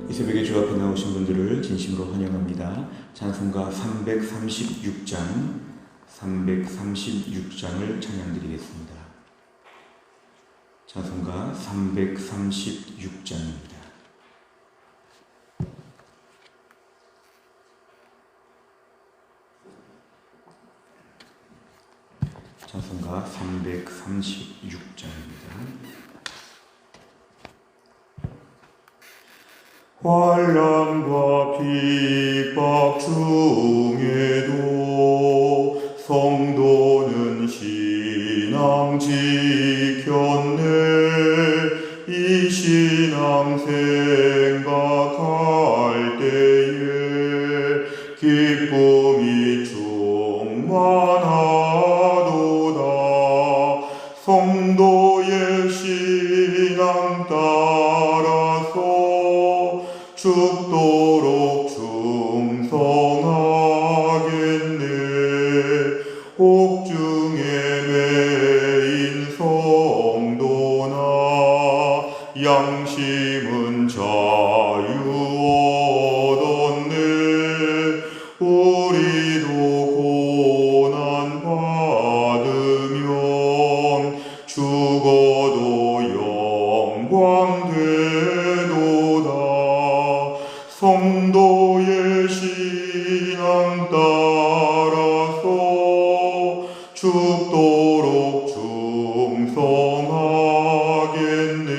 이 새벽에 주 앞에 나오신 분들을 진심으로 환영합니다. 찬송가 336장을 찬양드리겠습니다. 찬송가 336장입니다. 찬송가 336장입니다. 환난과 핍박 중에도 성도는 신앙 지켰네. 이 신앙 생각할 때에 기쁨이 충만하도다. 성도의 신앙 따라서 죽도록 충성하겠네. 옥중에 매인 성도나 양심은 자유 얻었네. 우리도 고난 받으면 죽어도 영광 되도다. 성도의 신앙 따라서 죽도록 충성하겠네.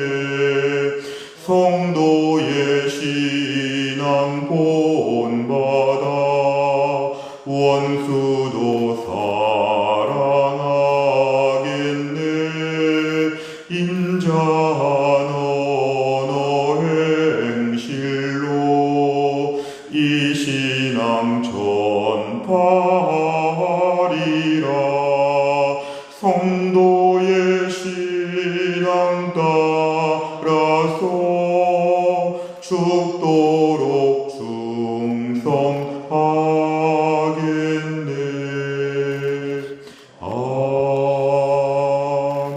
성도의 신앙 본받아 원수도 사랑하겠네. 인자한 언어 행실로 이 신앙 전파하리라. 성도의 신앙 따라서 죽도록 충성하겠네.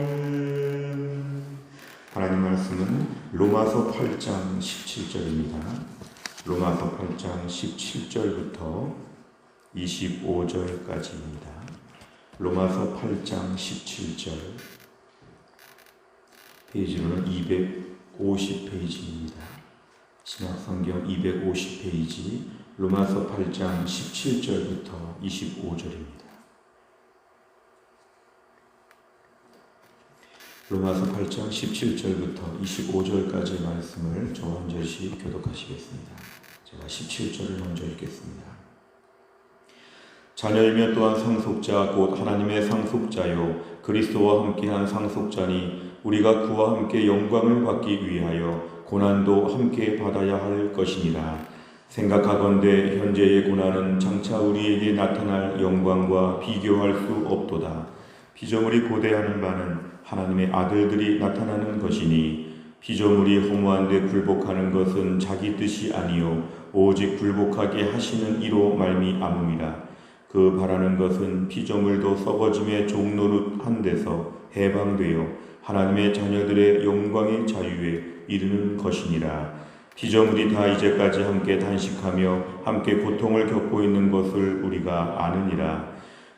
아멘. 하나님 말씀은 로마서 8장 17절입니다. 로마서 8장 17절부터 25절까지입니다. 로마서 8장 17절, 페이지로는 250페이지입니다. 신약성경 250페이지, 로마서 8장 17절부터 25절입니다. 로마서 8장 17절부터 25절까지의 말씀을 저 한 절씩 교독하시겠습니다. 제가 17절을 먼저 읽겠습니다. 자녀이며 또한 상속자 곧 하나님의 상속자요 그리스도와 함께한 상속자니 우리가 그와 함께 영광을 받기 위하여 고난도 함께 받아야 할 것이니라. 생각하건대 현재의 고난은 장차 우리에게 나타날 영광과 비교할 수 없도다. 피조물이 고대하는 바는 하나님의 아들들이 나타나는 것이니 피조물이 허무한 데 굴복하는 것은 자기 뜻이 아니요 오직 굴복하게 하시는 이로 말미암음이라. 그 바라는 것은 피조물도 썩어짐의 종노릇한 데서 해방되어 하나님의 자녀들의 영광의 자유에 이르는 것이니라. 피조물이 다 이제까지 함께 단식하며 함께 고통을 겪고 있는 것을 우리가 아느니라.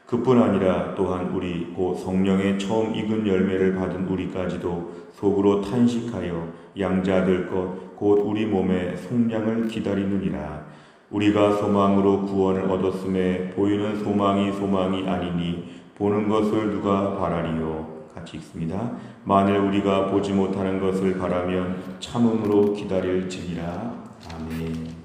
그뿐 아니라 또한 우리 곧 성령의 처음 익은 열매를 받은 우리까지도 속으로 탄식하여 양자될 것 곧 우리 몸의 속량을 기다리느니라. 우리가 소망으로 구원을 얻었음에 보이는 소망이 아니니 보는 것을 누가 바라리요. 같이 읽습니다. 만일 우리가 보지 못하는 것을 바라면 참음으로 기다릴지니라. 아멘.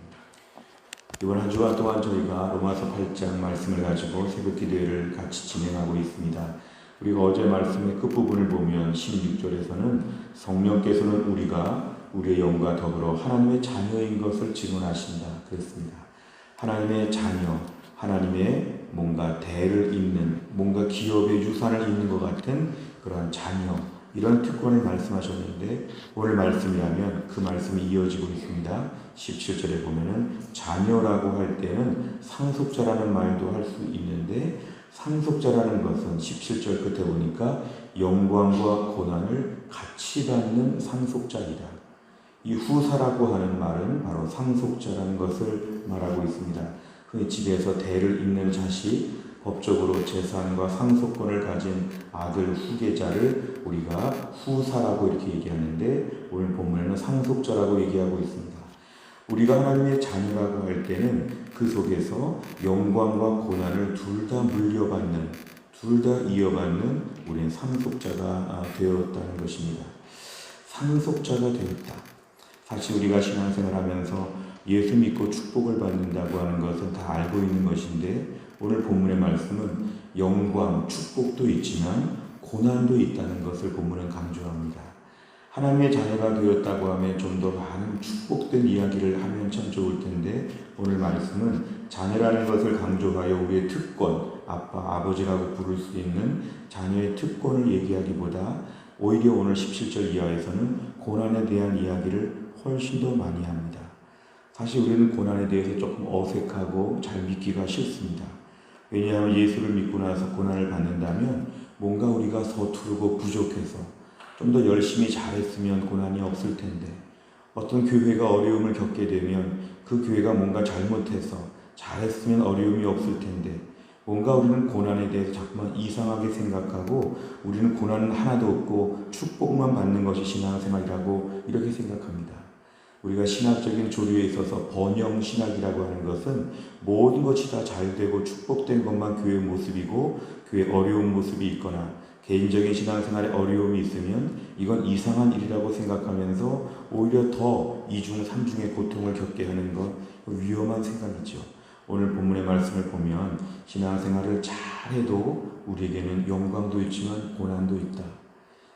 이번 한 주간 동안 저희가 로마서 8장 말씀을 가지고 새벽 기도회를 같이 진행하고 있습니다. 우리가 어제 말씀의 끝부분을 보면 16절에서는 성령께서는 우리의 영과 더불어 하나님의 자녀인 것을 증언하신다 그랬습니다. 하나님의 자녀, 하나님의 뭔가 대를 잇는, 뭔가 기업의 유산을 잇는 것 같은 그런 자녀, 이런 특권을 말씀하셨는데 오늘 말씀이라면 그 말씀이 이어지고 있습니다. 17절에 보면은 자녀라고 할 때는 상속자라는 말도 할 수 있는데 상속자라는 것은 17절 끝에 보니까 영광과 고난을 같이 받는 상속자이다. 이 후사라고 하는 말은 바로 상속자라는 것을 말하고 있습니다. 흔히 집에서 대를 잇는 자식, 법적으로 재산과 상속권을 가진 아들 후계자를 우리가 후사라고 이렇게 얘기하는데, 오늘 본문에는 상속자라고 얘기하고 있습니다. 우리가 하나님의 자녀라고 할 때는 그 속에서 영광과 고난을 둘 다 물려받는, 둘 다 이어받는 우리는 상속자가 되었다는 것입니다. 상속자가 되었다. 사실 우리가 신앙생활하면서 예수 믿고 축복을 받는다고 하는 것은 다 알고 있는 것인데, 오늘 본문의 말씀은 영광, 축복도 있지만 고난도 있다는 것을 본문은 강조합니다. 하나님의 자녀가 되었다고 하면 좀 더 많은 축복된 이야기를 하면 참 좋을 텐데, 오늘 말씀은 자녀라는 것을 강조하여 우리의 특권, 아빠, 아버지라고 부를 수 있는 자녀의 특권을 얘기하기보다 오히려 오늘 17절 이하에서는 고난에 대한 이야기를 훨씬 더 많이 합니다. 사실 우리는 고난에 대해서 조금 어색하고 잘 믿기가 싫습니다. 왜냐하면 예수를 믿고 나서 고난을 받는다면 뭔가 우리가 서투르고 부족해서 좀 더 열심히 잘했으면 고난이 없을 텐데, 어떤 교회가 어려움을 겪게 되면 그 교회가 뭔가 잘못해서 잘했으면 어려움이 없을 텐데, 뭔가 우리는 고난에 대해서 자꾸만 이상하게 생각하고 우리는 고난은 하나도 없고 축복만 받는 것이 신앙생활이라고 이렇게 생각합니다. 우리가 신학적인 조류에 있어서 번영 신학이라고 하는 것은 모든 것이 다 잘되고 축복된 것만 교회의 모습이고, 교회의 어려운 모습이 있거나 개인적인 신앙생활에 어려움이 있으면 이건 이상한 일이라고 생각하면서 오히려 더 이중 삼중의 고통을 겪게 하는 것, 위험한 생각이죠. 오늘 본문의 말씀을 보면 신앙생활을 잘해도 우리에게는 영광도 있지만 고난도 있다.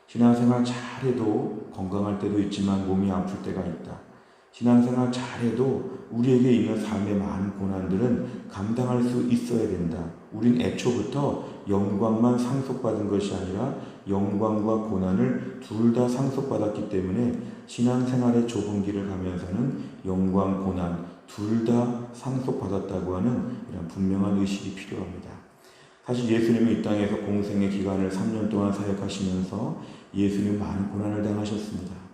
신앙생활 잘해도 건강할 때도 있지만 몸이 아플 때가 있다. 신앙생활 잘해도 우리에게 있는 삶의 많은 고난들은 감당할 수 있어야 된다. 우린 애초부터 영광만 상속받은 것이 아니라 영광과 고난을 둘 다 상속받았기 때문에 신앙생활의 좁은 길을 가면서는 영광, 고난 둘 다 상속받았다고 하는 이런 분명한 의식이 필요합니다. 사실 예수님은 이 땅에서 공생의 기간을 3년 동안 사역하시면서 예수님 많은 고난을 당하셨습니다.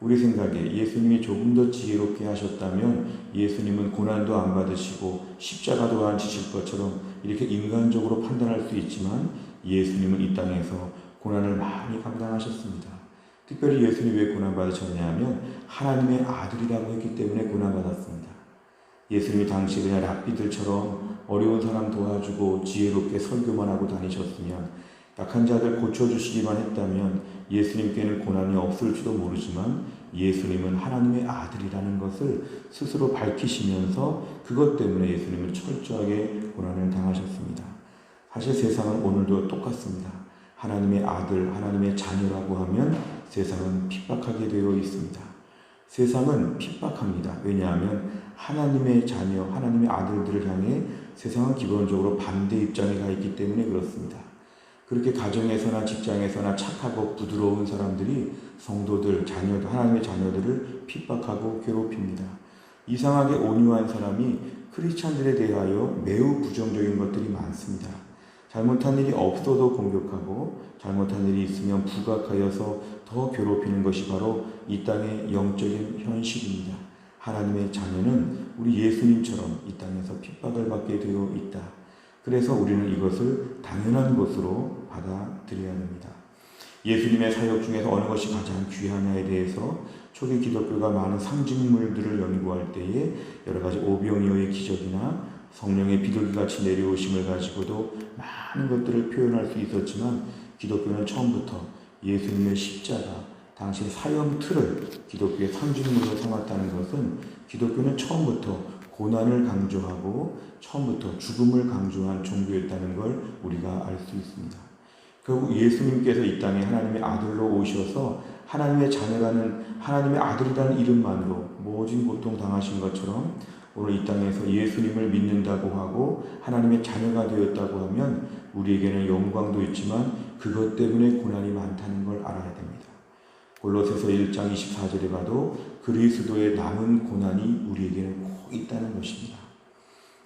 우리 생각에 예수님이 조금 더 지혜롭게 하셨다면 예수님은 고난도 안 받으시고 십자가도 안 지실 것처럼 이렇게 인간적으로 판단할 수 있지만, 예수님은 이 땅에서 고난을 많이 감당하셨습니다. 특별히 예수님이 왜 고난 받으셨냐 하면 하나님의 아들이라고 했기 때문에 고난 받았습니다. 예수님이 당시 그냥 랍비들처럼 어려운 사람 도와주고 지혜롭게 설교만 하고 다니셨으면, 약한 자들 고쳐주시기만 했다면 예수님께는 고난이 없을지도 모르지만, 예수님은 하나님의 아들이라는 것을 스스로 밝히시면서 그것 때문에 예수님은 철저하게 고난을 당하셨습니다. 사실 세상은 오늘도 똑같습니다. 하나님의 아들, 하나님의 자녀라고 하면 세상은 핍박하게 되어 있습니다. 세상은 핍박합니다. 왜냐하면 하나님의 자녀, 하나님의 아들들을 향해 세상은 기본적으로 반대 입장에 가 있기 때문에 그렇습니다. 그렇게 가정에서나 직장에서나 착하고 부드러운 사람들이 성도들, 자녀들, 하나님의 자녀들을 핍박하고 괴롭힙니다. 이상하게 온유한 사람이 크리스찬들에 대하여 매우 부정적인 것들이 많습니다. 잘못한 일이 없어도 공격하고 잘못한 일이 있으면 부각하여서 더 괴롭히는 것이 바로 이 땅의 영적인 현실입니다. 하나님의 자녀는 우리 예수님처럼 이 땅에서 핍박을 받게 되어 있다. 그래서 우리는 이것을 당연한 것으로 받아들여야 합니다. 예수님의 사역 중에서 어느 것이 가장 귀하냐에 대해서 초기 기독교가 많은 상징물들을 연구할 때에 여러 가지 오병이어의 기적이나 성령의 비둘기같이 내려오심을 가지고도 많은 것들을 표현할 수 있었지만, 기독교는 처음부터 예수님의 십자가, 당시 사형 틀을 기독교의 상징물로 삼았다는 것은, 기독교는 처음부터 고난을 강조하고 처음부터 죽음을 강조한 종교였다는 걸 우리가 알 수 있습니다. 결국 예수님께서 이 땅에 하나님의 아들로 오셔서 하나님의 자녀라는, 하나님의 아들이라는 이름만으로 모진 고통 당하신 것처럼 오늘 이 땅에서 예수님을 믿는다고 하고 하나님의 자녀가 되었다고 하면 우리에게는 영광도 있지만 그것 때문에 고난이 많다는 걸 알아야 됩니다. 골로새서 1장 24절에 봐도 그리스도의 남은 고난이 우리에게는 꼭 있다는 것입니다.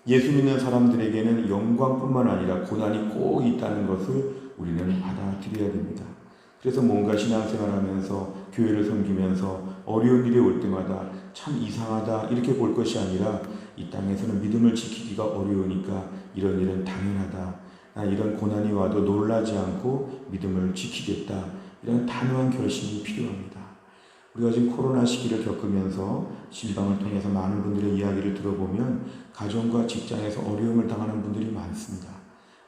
예수 믿는 사람들에게는 영광뿐만 아니라 고난이 꼭 있다는 것을 우리는 받아들여야 됩니다. 그래서 뭔가 신앙생활하면서 교회를 섬기면서 어려운 일이 올 때마다 참 이상하다 이렇게 볼 것이 아니라 이 땅에서는 믿음을 지키기가 어려우니까 이런 일은 당연하다. 나 이런 고난이 와도 놀라지 않고 믿음을 지키겠다. 이런 단호한 결심이 필요합니다. 우리가 지금 코로나 시기를 겪으면서 신방을 통해서 많은 분들의 이야기를 들어보면 가정과 직장에서 어려움을 당하는 분들이 많습니다.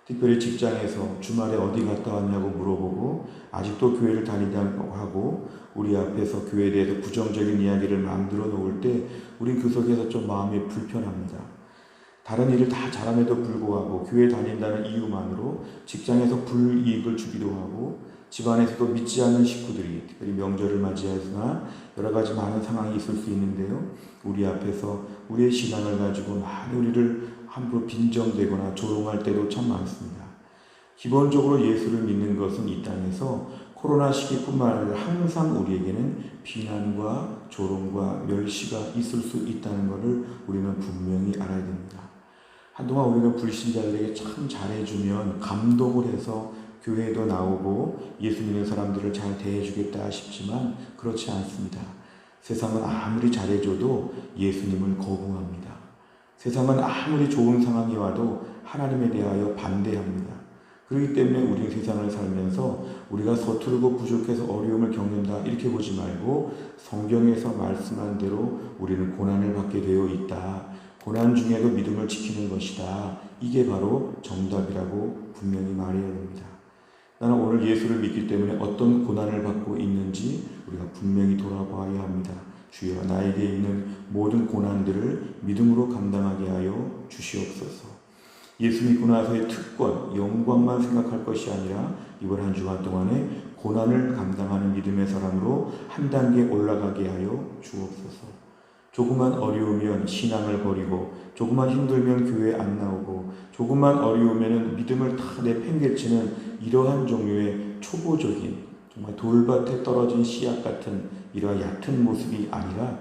특별히 직장에서 주말에 어디 갔다 왔냐고 물어보고 아직도 교회를 다니냐고 하고 우리 앞에서 교회에 대해서 부정적인 이야기를 만들어 놓을 때 우린 그 속에서 좀 마음이 불편합니다. 다른 일을 다 잘함에도 불구하고 교회 다닌다는 이유만으로 직장에서 불이익을 주기도 하고 집안에서도 믿지 않는 식구들이 특별히 명절을 맞이해서나 여러 가지 많은 상황이 있을 수 있는데요. 우리 앞에서 우리의 신앙을 가지고 많이 우리를 함부로 빈정대거나 조롱할 때도 참 많습니다. 기본적으로 예수를 믿는 것은 이 땅에서 코로나 시기뿐만 아니라 항상 우리에게는 비난과 조롱과 멸시가 있을 수 있다는 것을 우리는 분명히 알아야 됩니다. 한동안 우리가 불신자들에게 참 잘해주면 감동을 해서 교회에도 나오고 예수 믿는 사람들을 잘 대해주겠다 싶지만 그렇지 않습니다. 세상은 아무리 잘해줘도 예수님을 거부합니다. 세상은 아무리 좋은 상황이 와도 하나님에 대하여 반대합니다. 그렇기 때문에 우리는 세상을 살면서 우리가 서투르고 부족해서 어려움을 겪는다 이렇게 보지 말고 성경에서 말씀한 대로 우리는 고난을 받게 되어 있다. 고난 중에도 믿음을 지키는 것이다. 이게 바로 정답이라고 분명히 말해야 됩니다. 나는 오늘 예수를 믿기 때문에 어떤 고난을 받고 있는지 우리가 분명히 돌아봐야 합니다. 주여 나에게 있는 모든 고난들을 믿음으로 감당하게 하여 주시옵소서. 예수 믿고 나서의 특권, 영광만 생각할 것이 아니라 이번 한 주간 동안에 고난을 감당하는 믿음의 사람으로 한 단계 올라가게 하여 주옵소서. 조금만 어려우면 신앙을 버리고 조금만 힘들면 교회 안 나오고 조금만 어려우면 믿음을 다 내팽개치는 이러한 종류의 초보적인 정말 돌밭에 떨어진 씨앗 같은 이러한 얕은 모습이 아니라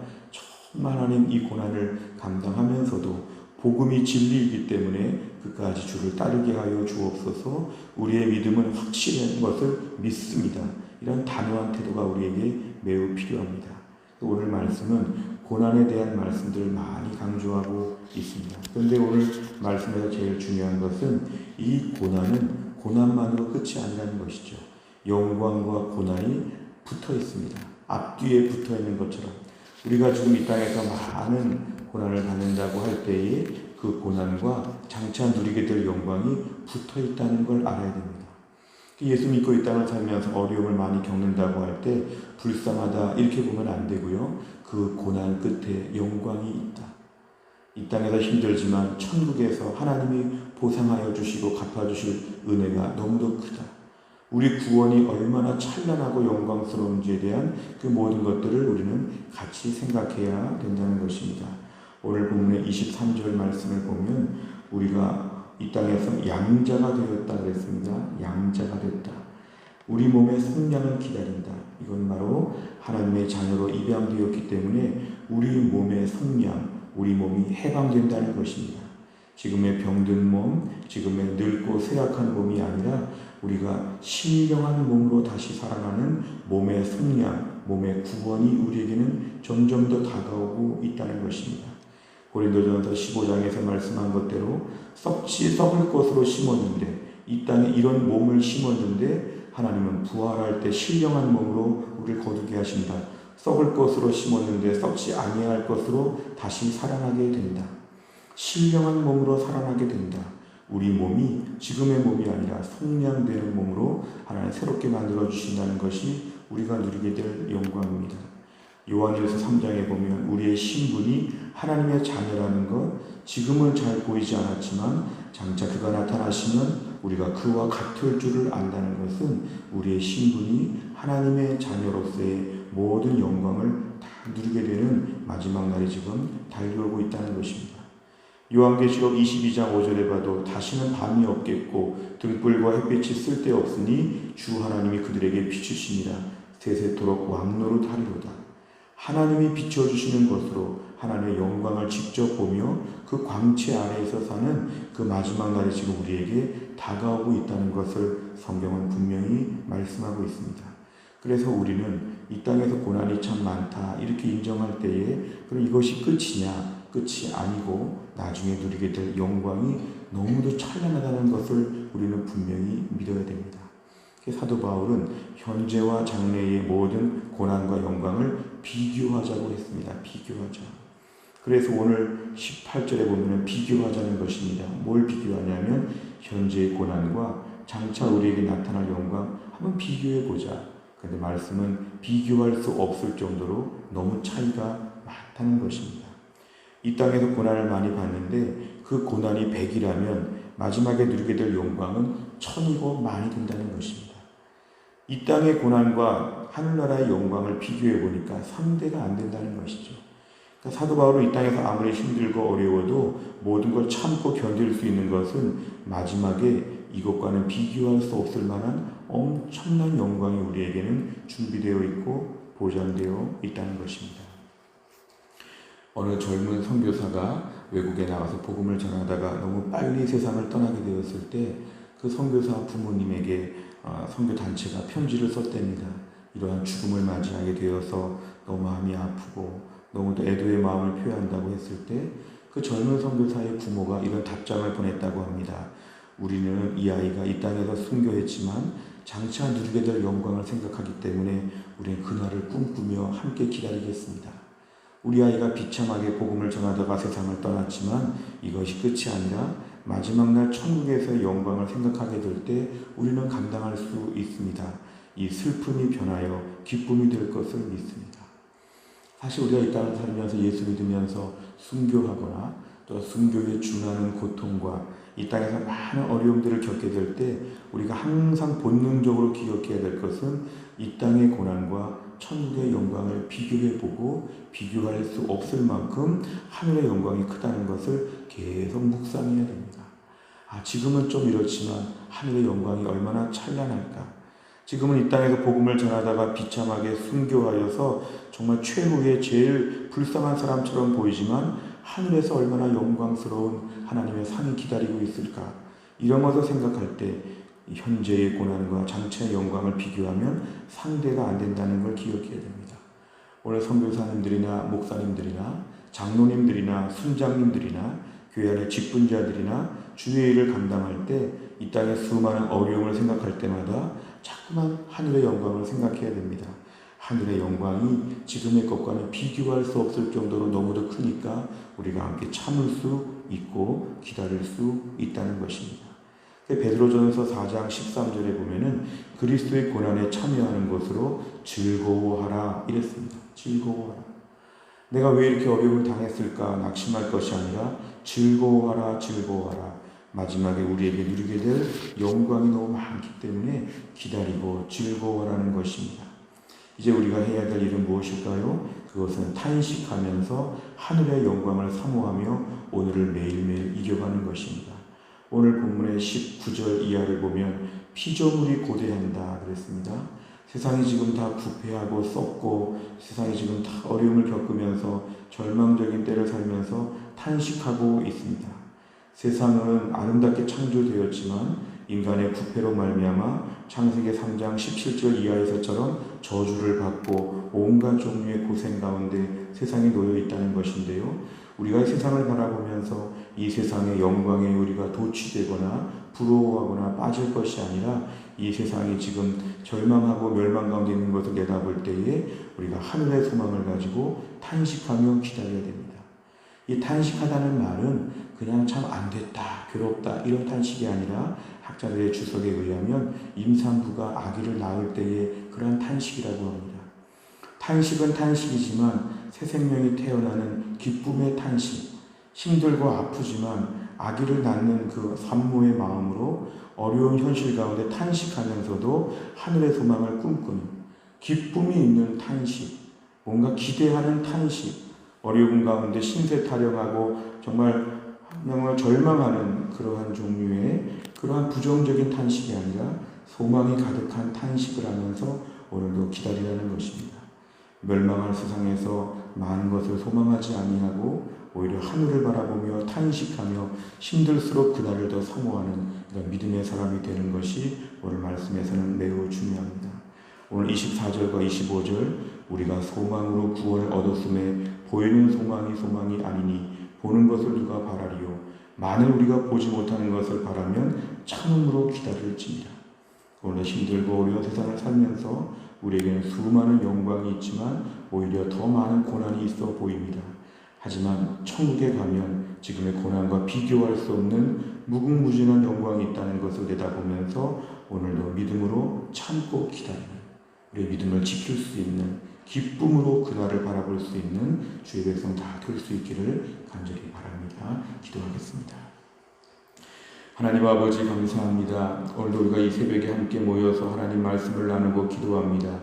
정말 하나님 이 고난을 감당하면서도 복음이 진리이기 때문에 끝까지 주를 따르게 하여 주옵소서. 우리의 믿음은 확실한 것을 믿습니다. 이런 단호한 태도가 우리에게 매우 필요합니다. 오늘 말씀은 고난에 대한 말씀들을 많이 강조하고 있습니다. 그런데 오늘 말씀에서 제일 중요한 것은 이 고난은 고난만으로 끝이 아니라는 것이죠. 영광과 고난이 붙어 있습니다. 앞뒤에 붙어 있는 것처럼 우리가 지금 이 땅에서 많은 고난을 받는다고 할 때에 그 고난과 장차 누리게 될 영광이 붙어 있다는 걸 알아야 됩니다. 예수 믿고 이 땅을 살면서 어려움을 많이 겪는다고 할 때 불쌍하다 이렇게 보면 안 되고요. 그 고난 끝에 영광이 있다. 이 땅에서 힘들지만 천국에서 하나님이 보상하여 주시고 갚아주실 은혜가 너무도 크다. 우리 구원이 얼마나 찬란하고 영광스러운지에 대한 그 모든 것들을 우리는 같이 생각해야 된다는 것입니다. 오늘 본문의 23절 말씀을 보면 우리가 이 땅에서 양자가 되었다 그랬습니다. 양자가 됐다. 우리 몸의 성량을 기다린다. 이건 바로 하나님의 자녀로 입양되었기 때문에 우리 몸의 성량, 우리 몸이 해방된다는 것입니다. 지금의 병든 몸, 지금의 늙고 쇠약한 몸이 아니라 우리가 신령한 몸으로 다시 살아나는 몸의 성량, 몸의 구원이 우리에게는 점점 더 다가오고 있다는 것입니다. 고린도전서 15장에서 말씀한 것대로 썩을 것으로 심었는데 이 땅에 이런 몸을 심었는데 하나님은 부활할 때 신령한 몸으로 우리를 거두게 하신다. 썩을 것으로 심었는데 썩지 아니할 것으로 다시 살아나게 된다. 신령한 몸으로 살아나게 된다. 우리 몸이 지금의 몸이 아니라 성량되는 몸으로 하나님 새롭게 만들어 주신다는 것이 우리가 누리게 될 영광입니다. 요한일서 3장에 보면 우리의 신분이 하나님의 자녀라는 것, 지금은 잘 보이지 않았지만 장차 그가 나타나시면 우리가 그와 같을 줄을 안다는 것은 우리의 신분이 하나님의 자녀로서의 모든 영광을 다 누리게 되는 마지막 날이 지금 달려오고 있다는 것입니다. 요한계시록 22장 5절에 봐도 다시는 밤이 없겠고 등불과 햇빛이 쓸데없으니 주 하나님이 그들에게 비추시니라. 세세토록 왕노릇하리로다. 하나님이 비춰주시는 것으로 하나님의 영광을 직접 보며 그 광채 아래에서 사는 그 마지막 날이 지금 우리에게 다가오고 있다는 것을 성경은 분명히 말씀하고 있습니다. 그래서 우리는 이 땅에서 고난이 참 많다 이렇게 인정할 때에 그럼 이것이 끝이냐? 끝이 아니고 나중에 누리게 될 영광이 너무도 찬란하다는 것을 우리는 분명히 믿어야 됩니다. 사도 바울은 현재와 장래의 모든 고난과 영광을 비교하자고 했습니다. 비교하자. 그래서 오늘 18절에 보면 비교하자는 것입니다. 뭘 비교하냐면 현재의 고난과 장차 우리에게 나타날 영광 한번 비교해 보자. 그런데 말씀은 비교할 수 없을 정도로 너무 차이가 많다는 것입니다. 이 땅에서 고난을 많이 받는데 그 고난이 100이라면 마지막에 누리게 될 영광은 1000이고 많이 된다는 것입니다. 이 땅의 고난과 하늘나라의 영광을 비교해 보니까 상대가 안 된다는 것이죠. 그러니까 사도 바울은 이 땅에서 아무리 힘들고 어려워도 모든 걸 참고 견딜 수 있는 것은 마지막에 이것과는 비교할 수 없을 만한 엄청난 영광이 우리에게는 준비되어 있고 보장되어 있다는 것입니다. 어느 젊은 선교사가 외국에 나가서 복음을 전하다가 너무 빨리 세상을 떠나게 되었을 때 그 선교사 부모님에게 선교단체가 편지를 썼답니다. 이러한 죽음을 맞이하게 되어서 너무 마음이 아프고 너무도 애도의 마음을 표현한다고 했을 때 그 젊은 선교사의 부모가 이런 답장을 보냈다고 합니다. 우리는 이 아이가 이 땅에서 순교했지만 장차 누리게 될 영광을 생각하기 때문에 우리는 그날을 꿈꾸며 함께 기다리겠습니다. 우리 아이가 비참하게 복음을 전하다가 세상을 떠났지만 이것이 끝이 아니라 마지막 날 천국에서의 영광을 생각하게 될 때 우리는 감당할 수 있습니다. 이 슬픔이 변하여 기쁨이 될 것을 믿습니다. 사실 우리가 이 땅을 살면서 예수 믿으면서 순교하거나 또 순교에 준하는 고통과 이 땅에서 많은 어려움들을 겪게 될 때 우리가 항상 본능적으로 기억해야 될 것은 이 땅의 고난과 천국의 영광을 비교해보고 비교할 수 없을 만큼 하늘의 영광이 크다는 것을 계속 묵상해야 됩니다. 지금은 좀 이렇지만 하늘의 영광이 얼마나 찬란할까. 지금은 이 땅에서 복음을 전하다가 비참하게 순교하여서 정말 최후의 제일 불쌍한 사람처럼 보이지만 하늘에서 얼마나 영광스러운 하나님의 상이 기다리고 있을까. 이런 것을 생각할 때 현재의 고난과 장차의 영광을 비교하면 상대가 안 된다는 걸 기억해야 됩니다. 오늘 선교사님들이나 목사님들이나 장로님들이나 순장님들이나 교회 안의 직분자들이나 주의 일을 감당할 때 이 땅의 수많은 어려움을 생각할 때마다 자꾸만 하늘의 영광을 생각해야 됩니다. 하늘의 영광이 지금의 것과는 비교할 수 없을 정도로 너무도 크니까 우리가 함께 참을 수 있고 기다릴 수 있다는 것입니다. 베드로전서 4장 13절에 보면은 그리스도의 고난에 참여하는 것으로 즐거워하라 이랬습니다. 즐거워하라. 내가 왜 이렇게 어려움을 당했을까 낙심할 것이 아니라 즐거워하라 즐거워하라. 마지막에 우리에게 누리게 될 영광이 너무 많기 때문에 기다리고 즐거워하라는 것입니다. 이제 우리가 해야 될 일은 무엇일까요? 그것은 탄식하면서 하늘의 영광을 사모하며 오늘을 매일매일 이겨가는 것입니다. 오늘 본문의 19절 이하를 보면 피조물이 고대한다 그랬습니다. 세상이 지금 다 부패하고 썩고 세상이 지금 다 어려움을 겪으면서 절망적인 때를 살면서 탄식하고 있습니다. 세상은 아름답게 창조되었지만 인간의 부패로 말미암아 창세기 3장 17절 이하에서처럼 저주를 받고 온갖 종류의 고생 가운데 세상이 놓여 있다는 것인데요. 우리가 세상을 바라보면서 이 세상의 영광에 우리가 도취되거나 부러워하거나 빠질 것이 아니라 이 세상이 지금 절망하고 멸망 가운데 있는 것을 내다볼 때에 우리가 하늘의 소망을 가지고 탄식하며 기다려야 됩니다. 이 탄식하다는 말은 그냥 참 안 됐다, 괴롭다 이런 탄식이 아니라 학자들의 주석에 의하면 임산부가 아기를 낳을 때의 그런 탄식이라고 합니다. 탄식은 탄식이지만 새 생명이 태어나는 기쁨의 탄식, 힘들고 아프지만 아기를 낳는 그 산모의 마음으로 어려운 현실 가운데 탄식하면서도 하늘의 소망을 꿈꾸는 기쁨이 있는 탄식, 뭔가 기대하는 탄식, 어려움 가운데 신세 타령하고 정말 절망하는 그러한 종류의 그러한 부정적인 탄식이 아니라 소망이 가득한 탄식을 하면서 오늘도 기다리라는 것입니다. 멸망할 세상에서 많은 것을 소망하지 아니하고 오히려 하늘을 바라보며 탄식하며 힘들수록 그날을 더 사모하는 믿음의 사람이 되는 것이 오늘 말씀에서는 매우 중요합니다. 오늘 24절과 25절 우리가 소망으로 구원을 얻었음에 보이는 소망이 아니니 보는 것을 누가 바라리요. 만일 우리가 보지 못하는 것을 바라면 참음으로 기다릴지니라. 오늘 힘들고 어려운 세상을 살면서 우리에게는 수많은 영광이 있지만 오히려 더 많은 고난이 있어 보입니다. 하지만 천국에 가면 지금의 고난과 비교할 수 없는 무궁무진한 영광이 있다는 것을 내다보면서 오늘도 믿음으로 참고 기다리는, 우리의 믿음을 지킬 수 있는, 기쁨으로 그날을 바라볼 수 있는 주의 백성 다 될 수 있기를 간절히 바랍니다. 기도하겠습니다. 하나님 아버지 감사합니다. 오늘도 우리가 이 새벽에 함께 모여서 하나님 말씀을 나누고 기도합니다.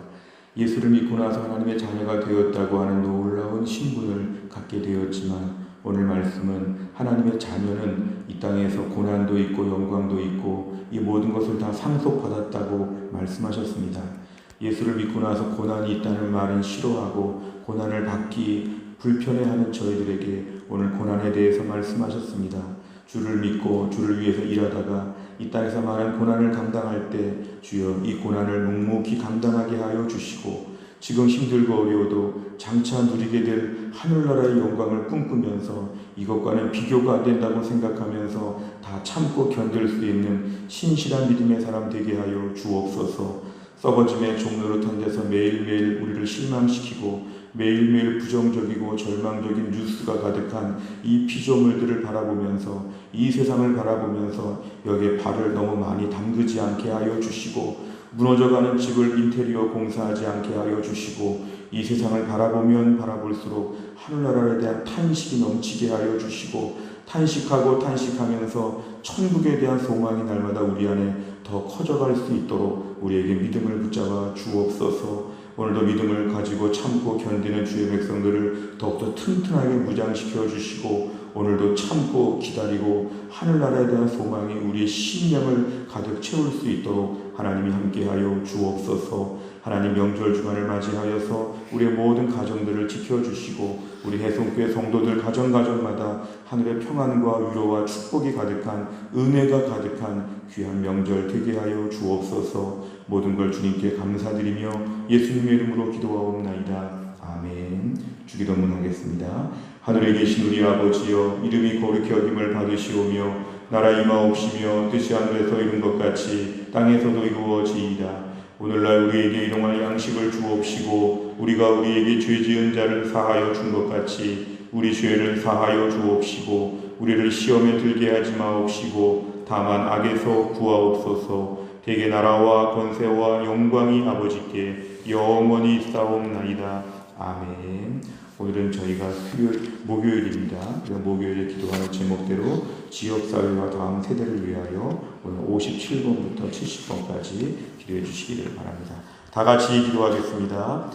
예수를 믿고 나서 하나님의 자녀가 되었다고 하는 놀라운 신분을 갖게 되었지만 오늘 말씀은 하나님의 자녀는 이 땅에서 고난도 있고 영광도 있고 이 모든 것을 다 상속받았다고 말씀하셨습니다. 예수를 믿고 나서 고난이 있다는 말은 싫어하고 고난을 받기 불편해하는 저희들에게 오늘 고난에 대해서 말씀하셨습니다. 주를 믿고 주를 위해서 일하다가 이 땅에서 많은 고난을 감당할 때 주여 이 고난을 묵묵히 감당하게 하여 주시고 지금 힘들고 어려워도 장차 누리게 될 하늘나라의 영광을 꿈꾸면서 이것과는 비교가 안 된다고 생각하면서 다 참고 견딜 수 있는 신실한 믿음의 사람 되게 하여 주옵소서. 썩어짐의 종노릇한 데서 매일매일 우리를 실망시키고 매일매일 부정적이고 절망적인 뉴스가 가득한 이 피조물들을 바라보면서 이 세상을 바라보면서 여기에 발을 너무 많이 담그지 않게 하여 주시고 무너져가는 집을 인테리어 공사하지 않게 하여 주시고 이 세상을 바라보면 바라볼수록 하늘나라에 대한 탄식이 넘치게 하여 주시고 탄식하고 탄식하면서 천국에 대한 소망이 날마다 우리 안에 더 커져갈 수 있도록 우리에게 믿음을 붙잡아 주옵소서. 오늘도 믿음을 가지고 참고 견디는 주의 백성들을 더욱더 튼튼하게 무장시켜 주시고 오늘도 참고 기다리고 하늘나라에 대한 소망이 우리의 심령을 가득 채울 수 있도록 하나님이 함께하여 주옵소서. 하나님 명절 주간을 맞이하여서 우리의 모든 가정들을 지켜주시고 우리 해송교회 성도들 가정마다 하늘의 평안과 위로와 축복이 가득한 은혜가 가득한 귀한 명절 되게 하여 주옵소서. 모든 걸 주님께 감사드리며 예수님의 이름으로 기도하옵나이다. 아멘. 주기도문 하겠습니다. 하늘에 계신 우리 아버지여, 이름이 거룩히 여김을 받으시오며 나라 임하옵시며 뜻이 하늘에서 이룬 것 같이 땅에서도 이루어지이다. 오늘날 우리에게 일용할 양식을 주옵시고 우리가 우리에게 죄 지은 자를 사하여 준 것 같이 우리 죄를 사하여 주옵시고 우리를 시험에 들게 하지 마옵시고 다만 악에서 구하옵소서. 대개 나라와 권세와 영광이 아버지께 영원히 있사옵나이다. 아멘. 오늘은 저희가 목요일입니다. 목요일에 기도하는 제목대로 지역사회와 다음 세대를 위하여 오늘 57번부터 70번까지 기도해 주시기를 바랍니다. 다 같이 기도하겠습니다.